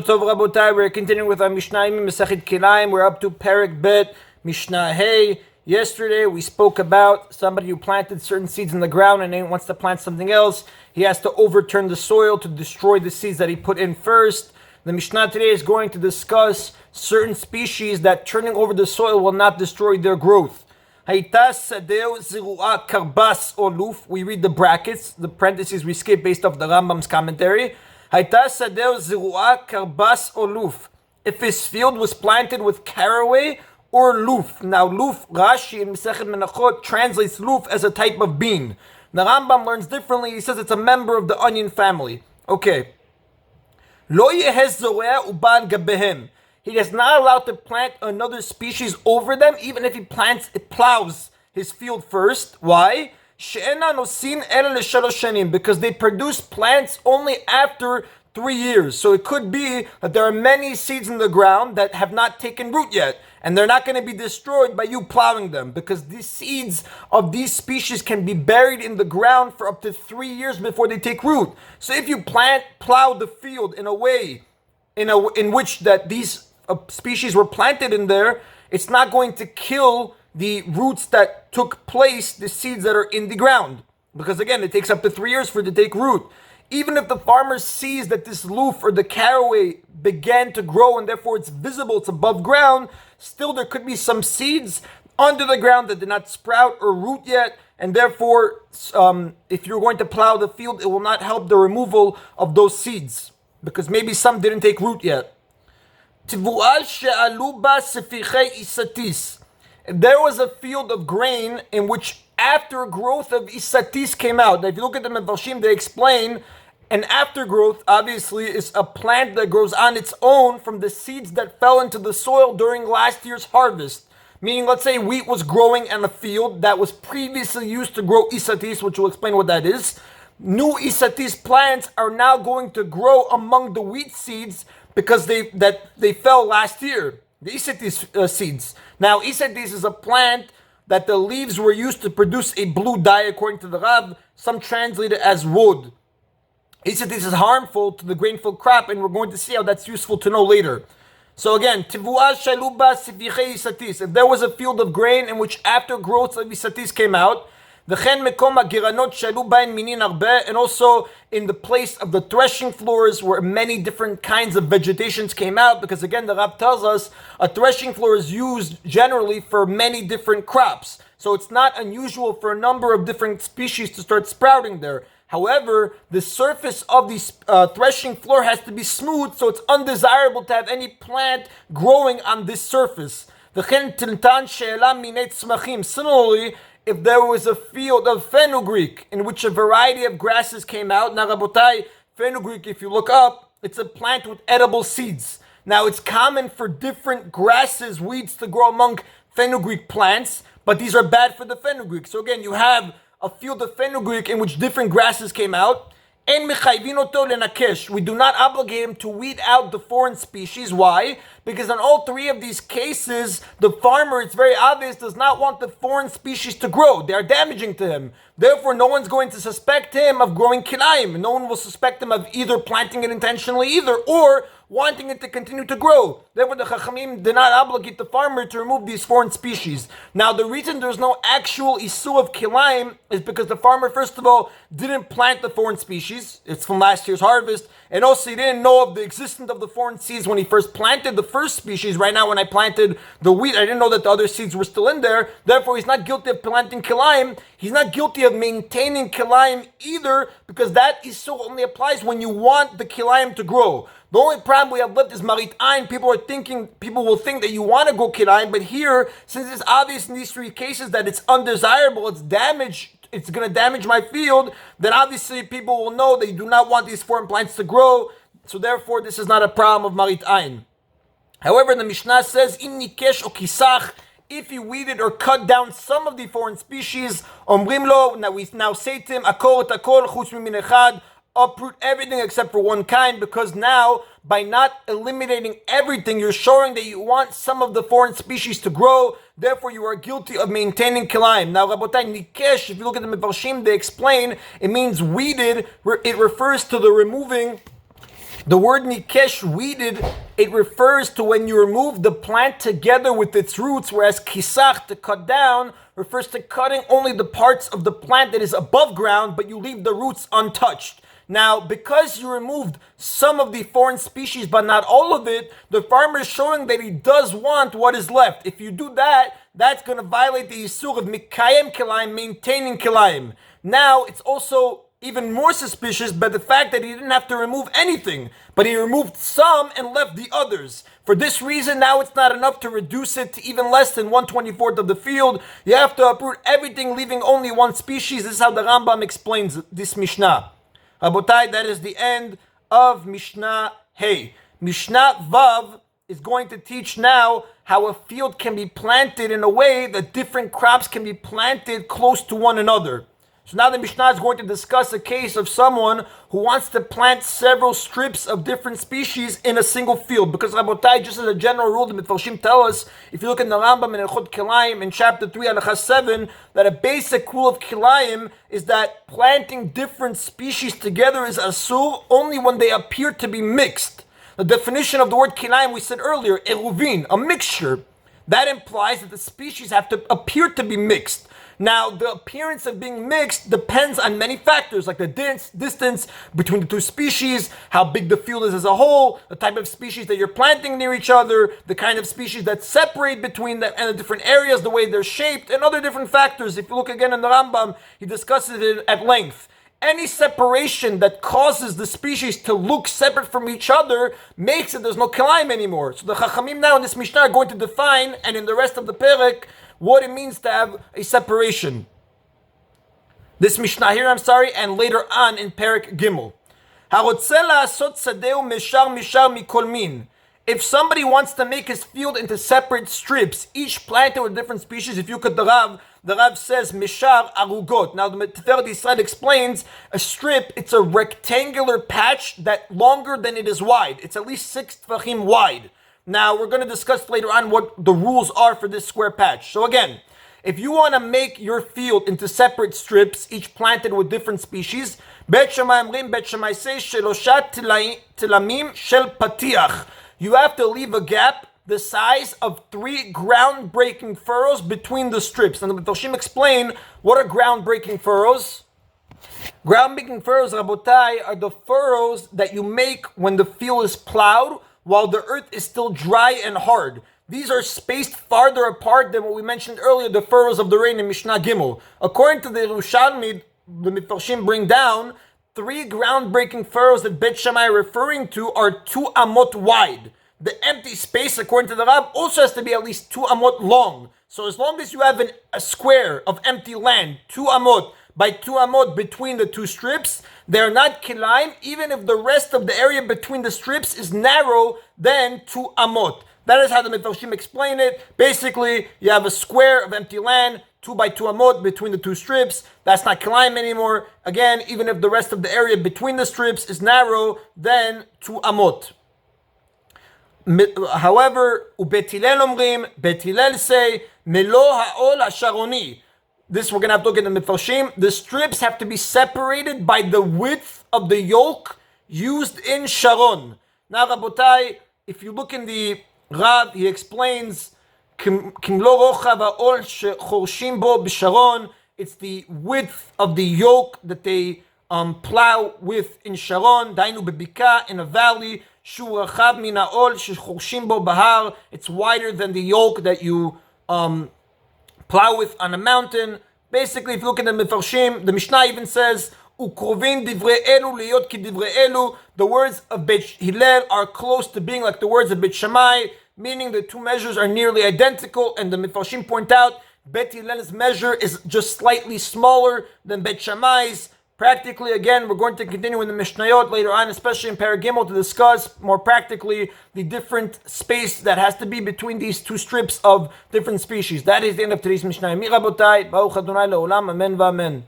Tov Rabotai, we're continuing with our Mishna Yomi Masechet Kilayim. We're up to Perek Bet, Mishnah Hey. Yesterday we spoke about somebody who planted certain seeds in the ground and then wants to plant something else. He has to overturn the soil to destroy the seeds that he put in first. The Mishnah today is going to discuss certain species that turning over the soil will not destroy their growth. We read the brackets, the parentheses we skip based off the Rambam's commentary. If his field was planted with caraway or luf. Now luf, Rashi in Masechet Menachot translates luf as a type of bean. The Rambam learns differently. He says it's a member of the onion family. Okay. Lo yehez zoreah uban gabehem. He is not allowed to plant another species over them, even if he plows his field first. Why? Because they produce plants only after 3 years. So it could be that there are many seeds in the ground that have not taken root yet, and they're not going to be destroyed by you plowing them, because the seeds of these species can be buried in the ground for up to 3 years before they take root. So if you plow the field in a way in which that these species were planted in there, it's not going to kill the roots that took place, the seeds that are in the ground. Because again, it takes up to 3 years for it to take root. Even if the farmer sees that this luf or the caraway began to grow and therefore it's visible, it's above ground, still there could be some seeds under the ground that did not sprout or root yet, and therefore if you're going to plow the field, it will not help the removal of those seeds, because maybe some didn't take root yet. There was a field of grain in which after growth of isatis came out. Now, if you look at the Mefarshim, they explain an aftergrowth obviously is a plant that grows on its own from the seeds that fell into the soil during last year's harvest. Meaning, let's say wheat was growing in a field that was previously used to grow isatis, which will explain what that is. New isatis plants are now going to grow among the wheat seeds because they fell last year. The isatis seeds. Now, isatis is a plant that the leaves were used to produce a blue dye, according to the Rav. Some translate it as wood. Isatis is harmful to the grain-filled crop, and we're going to see how that's useful to know later. So again, tivuah shaluba sifichei isatis. If there was a field of grain in which after growth of isatis came out, and also in the place of the threshing floors where many different kinds of vegetations came out, because again the Rab tells us a threshing floor is used generally for many different crops. So it's not unusual for a number of different species to start sprouting there. However, the surface of the threshing floor has to be smooth, so it's undesirable to have any plant growing on this surface. Similarly, if there was a field of fenugreek in which a variety of grasses came out, now Rabotai, fenugreek, if you look up, it's a plant with edible seeds. Now it's common for different grasses, weeds to grow among fenugreek plants, but these are bad for the fenugreek. So again, you have a field of fenugreek in which different grasses came out. We do not obligate him to weed out the foreign species. Why? Because in all three of these cases, the farmer, it's very obvious, does not want the foreign species to grow. They are damaging to him. Therefore, no one's going to suspect him of growing kilayim. No one will suspect him of either planting it intentionally either, or wanting it to continue to grow. Therefore, the Chachamim did not obligate the farmer to remove these foreign species. Now, the reason there's no actual issue of kilayim is because the farmer, first of all, didn't plant the foreign species. It's from last year's harvest. And also, he didn't know of the existence of the foreign seeds when he first planted the first species. Right now, when I planted the wheat, I didn't know that the other seeds were still in there. Therefore, he's not guilty of planting kilayim. He's not guilty of maintaining kilayim either, because that issue only applies when you want the kilayim to grow. The only problem we have left is marit ayin. People will think that you want to go kilayim, but here, since it's obvious in these three cases that it's undesirable, it's going to damage my field, then obviously people will know that you do not want these foreign plants to grow. So therefore, this is not a problem of marit ayin. However, the Mishnah says, in nikesh o kisach, if you weeded or cut down some of the foreign species, omrim lo, now we now say to him, akor takol chutz mimin echad, uproot everything except for one kind, because now by not eliminating everything, you're showing that you want some of the foreign species to grow. Therefore, you are guilty of maintaining kilayim. Now, Rabotai, nikesh, if you look at the Mefarshim, they explain it means weeded. It refers to the removing The word nikesh, weeded, it refers to when you remove the plant together with its roots, whereas kisach, to cut down, refers to cutting only the parts of the plant that is above ground, but you leave the roots untouched. Now, because you removed some of the foreign species, but not all of it, the farmer is showing that he does want what is left. If you do that, that's going to violate the Yisur of Mikayim Kilayim, maintaining Kilayim. Now, it's also even more suspicious by the fact that he didn't have to remove anything, but he removed some and left the others. For this reason, now it's not enough to reduce it to even less than 1/24th of the field. You have to uproot everything, leaving only one species. This is how the Rambam explains this Mishnah. Rabotai, that is the end of Mishnah Hey. Mishnah Vav is going to teach now how a field can be planted in a way that different crops can be planted close to one another. So now the Mishnah is going to discuss a case of someone who wants to plant several strips of different species in a single field. Because Rabotai, just as a general rule, the Mefarshim tell us, if you look in the Rambam in Elchot Kilayim in chapter 3, Halakha 7, that a basic rule of Kilayim is that planting different species together is asur only when they appear to be mixed. The definition of the word Kilayim we said earlier, eruvin, a mixture, that implies that the species have to appear to be mixed. Now, the appearance of being mixed depends on many factors, like the distance between the two species, how big the field is as a whole, the type of species that you're planting near each other, the kind of species that separate between them and the different areas, the way they're shaped, and other different factors. If you look again in the Rambam, he discusses it at length. Any separation that causes the species to look separate from each other makes it there's no kilayim anymore. So the Chachamim now in this Mishnah are going to define, and in the rest of the Perek, what it means to have a separation. This Mishnah here, and later on in Perek Gimel. If somebody wants to make his field into separate strips, each planted with different species, if you could the Rav says Mishar Arugot. Now the Tiferet Yisrael explains a strip, it's a rectangular patch that longer than it is wide. It's at least 6 tefachim wide. Now, we're going to discuss later on what the rules are for this square patch. So again, if you want to make your field into separate strips, each planted with different species, Bet Shammai says, Sheloshat Tilamim Shel Patiach. You have to leave a gap the size of 3 ground-breaking furrows between the strips. And the Mefarshim explain, what are ground-breaking furrows? Ground-breaking furrows, Rabotai, are the furrows that you make when the field is plowed, while the earth is still dry and hard. These are spaced farther apart than what we mentioned earlier, the furrows of the rain in Mishnah Gimel. According to the Yerushalmi, the Mefarshim bring down 3 ground-breaking furrows that Bet Shammai are referring to are 2 amot wide. The empty space, according to the Rab, also has to be at least 2 amot long. So as long as you have a square of empty land, 2 amot by 2 amot between the 2 strips, they are not kilayim, even if the rest of the area between the strips is narrow than 2 amot. That is how the Mefarshim explain it. Basically, you have a square of empty land, 2 by 2 amot between the 2 strips. That's not kilayim anymore. Again, even if the rest of the area between the strips is narrow than 2 amot. However, Bet Hillel say, Melo ha'ol ha'sharoni. This we're going to have to look at the Mefarshim. The strips have to be separated by the width of the yoke used in Sharon. Now, Rabotai, if you look in the Rav, he explains, it's the width of the yoke that they plow with in Sharon, dainu bebika, in a valley, it's wider than the yoke that you plow with on a mountain. Basically, if you look at the Mefarshim, the Mishnah even says, "Ukrovin divrei elu liyot ki divrei elu." The words of Bet Hillel are close to being like the words of Bet Shammai, meaning the 2 measures are nearly identical. And the Mefarshim point out, Bet Hillel's measure is just slightly smaller than Bet Shammai's. Practically, again, we're going to continue in the Mishnayot later on, especially in Perek Gimel, to discuss more practically the different space that has to be between these 2 strips of different species. That is the end of today's Mishnah. Mi Rabotai, Baruch Adonai Le'olam, Amen v'Amen.